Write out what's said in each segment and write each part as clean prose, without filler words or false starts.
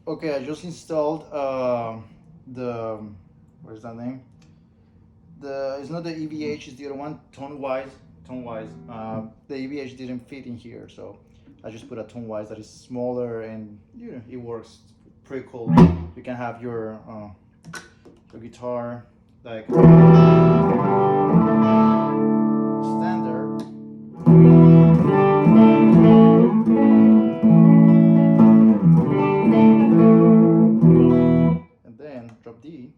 Okay, I just installed the what is that name? The It's not the EVH, it's the other one, Tone Vise. Tone Vise. The EVH didn't fit in here, so I just put a Tone Vise that is smaller, and it works pretty cool. You can have your guitar like standard, and then drop D.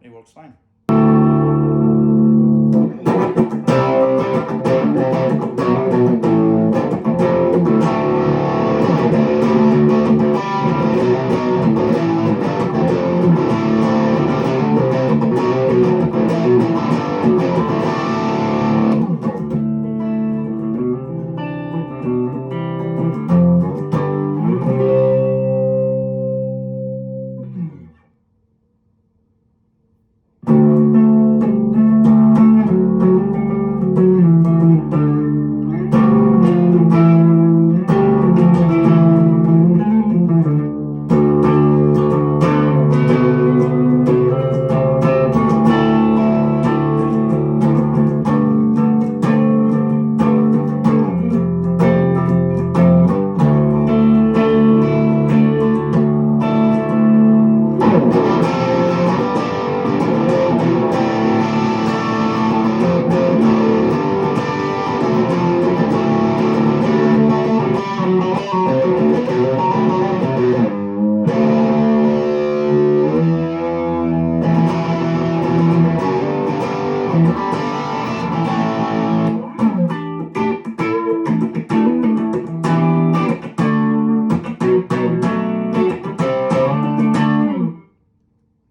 It works fine.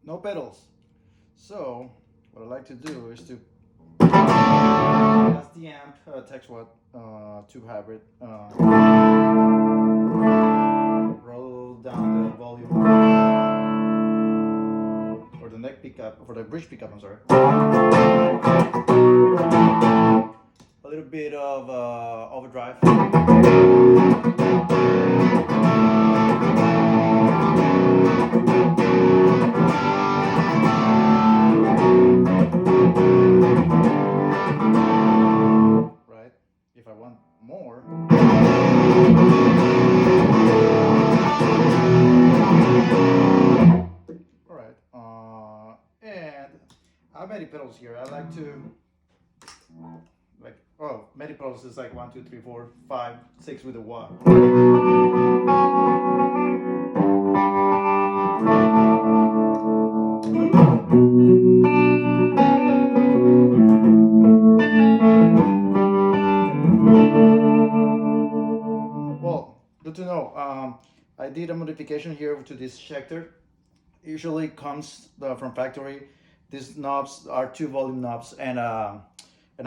No pedals. So what I like to do is to that's the amp Texwatt tube hybrid. Roll down the volume for the neck pickup, for the bridge pickup. I'm sorry. A little bit of overdrive. Right? If I want more. Alright. And I have many pedals here. I like to many pedals is like 1, 2, 3, 4, 5, 6 with a wah. Well, good to know. I did a modification here to this Shecter. Usually comes from factory. These knobs are 2 volume knobs, and I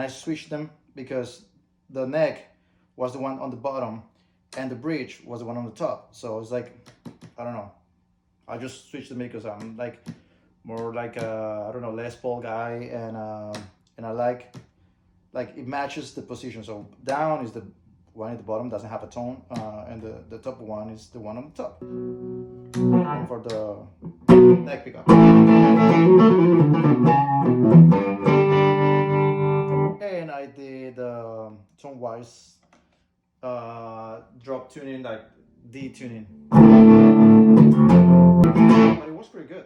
switched them because the neck was the one on the bottom and the bridge was the one on the top. So it's like, I don't know. I just switched them because I'm like more like a, I don't know, Les Paul guy, and I like it matches the position. So down is the one at the bottom, doesn't have a tone, and the top one is the one on the top for the neck pickup. And I did Tone Vise drop tuning, like D tuning, but it was pretty good.